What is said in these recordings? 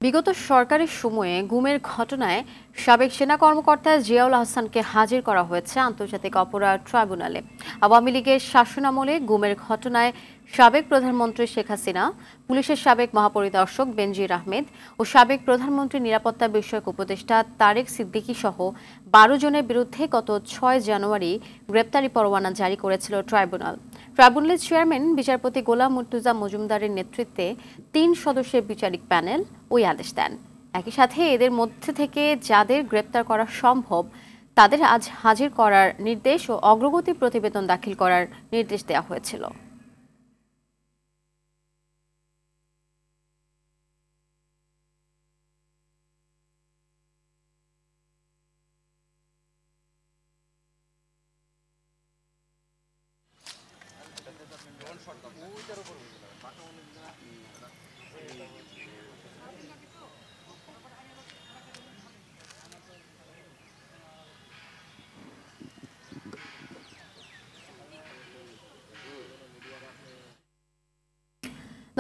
বিগত সরকারের সময়ে গুমের ঘটনায় সাবেক সেনা কর্মকর্তা জিয়াউল আহসানকে হাজির করা হয়েছে আন্তর্জাতিক অপরাধ ট্রাইব্যুনালে। আওয়ামী লীগের শাসনামলে গুমের ঘটনায় সাবেক প্রধানমন্ত্রী শেখ হাসিনা, পুলিশের সাবেক মহাপরিদর্শক বেনজির আহমেদ ও সাবেক প্রধানমন্ত্রীর নিরাপত্তা বিষয়ক উপদেষ্টা তারেক সিদ্দিকী সহ ১২ জনের বিরুদ্ধে গত ৬ জানুয়ারি গ্রেপ্তারি পরোয়ানা জারি করেছিল ট্রাইব্যুনাল। ট্রাইব্যুনালের চেয়ারম্যান বিচারপতি গোলাম মুর্তুজা মজুমদারের নেতৃত্বে ৩ সদস্যের বিচারিক প্যানেল ওই আদেশ দেন। একই সাথে এদের মধ্যে থেকে যাদের গ্রেপ্তার করা সম্ভব তাদের আজ হাজির করার নির্দেশ ও অগ্রগতি প্রতিবেদন দাখিল করার নির্দেশ দেওয়া হয়েছিল।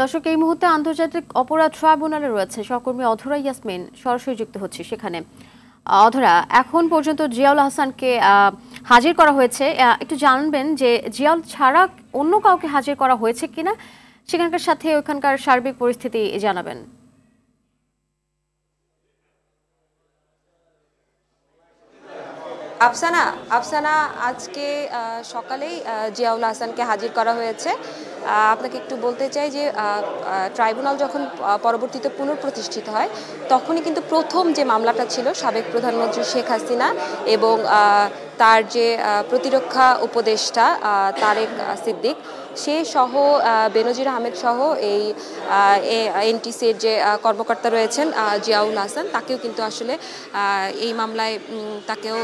দর্শক, এই মুহূর্তে আন্তর্জাতিক অপরাধ ট্রাইব্যুনালে রয়েছে সহকর্মী অধরা ইয়াসমিন, সরাসরি যুক্ত হচ্ছে সেখানে। অধরা, এখন পর্যন্ত জিয়াউল আহসানকে হাজির করা হয়েছে, একটু জানবেন যে জিয়াউল ছাড়া অন্য কাউকে হাজির করা হয়েছে কিনা, সেখানকার সাথে ওখানকার সার্বিক পরিস্থিতি জানাবেন। আফসানা আজকে সকালেই জিয়াউল আহসানকে হাজির করা হয়েছে। আপনাকে একটু বলতে চাই যে ট্রাইব্যুনাল যখন পরবর্তীতে পুনঃপ্রতিষ্ঠিত হয় তখনই কিন্তু প্রথম যে মামলাটা ছিল সাবেক প্রধানমন্ত্রী শেখ হাসিনা এবং তার যে প্রতিরক্ষা উপদেষ্টা তারেক সিদ্দিক সে সহ বেনজির আহমেদ সহ এই এনটিসির যে কর্মকর্তা রয়েছেন জিয়াউল হাসান, তাকেও কিন্তু আসলে এই মামলায় তাকেও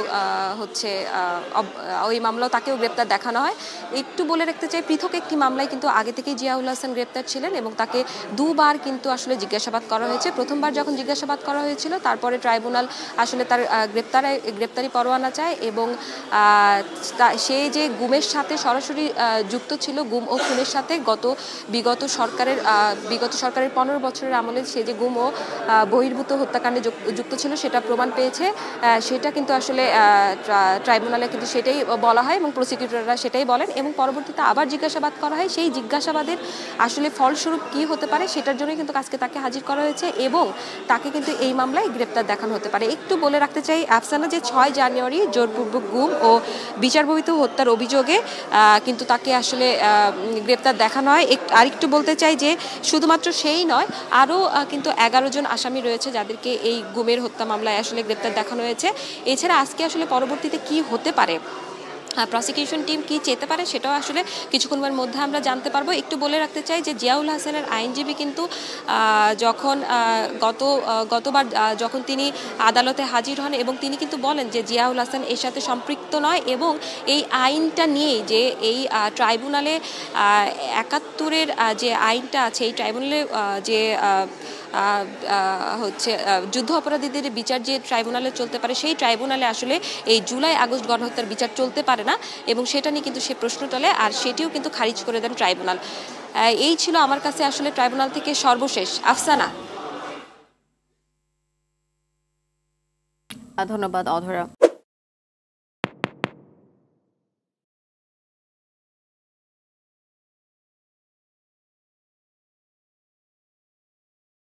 ওই মামলাও তাকেও গ্রেপ্তার দেখানো হয়। একটু বলে রাখতে চাই, পৃথক একটি মামলায় কিন্তু আগে থেকেই জিয়াউল হাসান গ্রেপ্তার ছিলেন এবং তাকে দুবার কিন্তু আসলে জিজ্ঞাসাবাদ করা হয়েছে। প্রথমবার যখন জিজ্ঞাসাবাদ করা হয়েছিল তারপরে ট্রাইব্যুনাল আসলে তার গ্রেপ্তারি পরোয়ানা চায় এবং সে যে গুমের সাথে সরাসরি যুক্ত ছিল, গুম ও খুনের সাথে বিগত সরকারের 15 বছরের আমলে সে যে গুম ও বহির্ভূত হত্যাকাণ্ডে যুক্ত ছিল সেটা প্রমাণ পেয়েছে। সেটা কিন্তু আসলে ট্রাইব্যুনালে কিন্তু সেটাই বলা হয় এবং প্রসিকিউটররা সেটাই বলেন এবং পরবর্তীতে আবার জিজ্ঞাসাবাদ করা হয়। সেই জিজ্ঞাসাবাদের আসলে ফলস্বরূপ কি হতে পারে সেটার জন্য কিন্তু আজকে তাকে হাজির করা হয়েছে এবং তাকে কিন্তু এই মামলায় গ্রেপ্তার দেখানো হতে পারে। একটু বলে রাখতে চাই আফসানা, যে 6 জানুয়ারি জোরপূর্বক গুম ও বিচারবহির্ভূত হত্যার অভিযোগে কিন্তু তাকে আসলে গ্রেপ্তার দেখানো হয়। আরেকটু বলতে চাই যে শুধুমাত্র সেই নয়, আরও কিন্তু 11 জন আসামি রয়েছে যাদেরকে এই গুমের হত্যা মামলায় আসলে গ্রেপ্তার দেখানো হয়েছে। এছাড়া আজকে আসলে পরবর্তীতে কি হতে পারে, প্রসিকিউশন টিম কি চেতে পারে সেটাও আসলে কিছুক্ষণের মধ্যে আমরা জানতে পারবো। একটু বলে রাখতে চাই যে জিয়াউল হাসানের আইনজীবী কিন্তু যখন গতবার যখন তিনি আদালতে হাজির হন এবং তিনি কিন্তু বলেন যে জিয়াউল হাসান এর সাথে সম্পৃক্ত নয় এবং এই আইনটা নিয়েই যে এই ট্রাইব্যুনালে 71-এর যে আইনটা আছে, এই ট্রাইব্যুনালে যে যুদ্ধ অপরাধীদের বিচার যে ট্রাইব্যুনালে চলতে পারে, সেই ট্রাইব্যুনালে আসলে এই জুলাই আগস্ট গণহত্যার বিচার চলতে পারে না এবং সেটা নিয়ে কিন্তু সে প্রশ্ন তোলে আর সেটিও কিন্তু খারিজ করে দেন ট্রাইব্যুনাল। এই ছিল আমার কাছে আসলে ট্রাইব্যুনাল থেকে সর্বশেষ। আফসানা। ধন্যবাদ অধরা।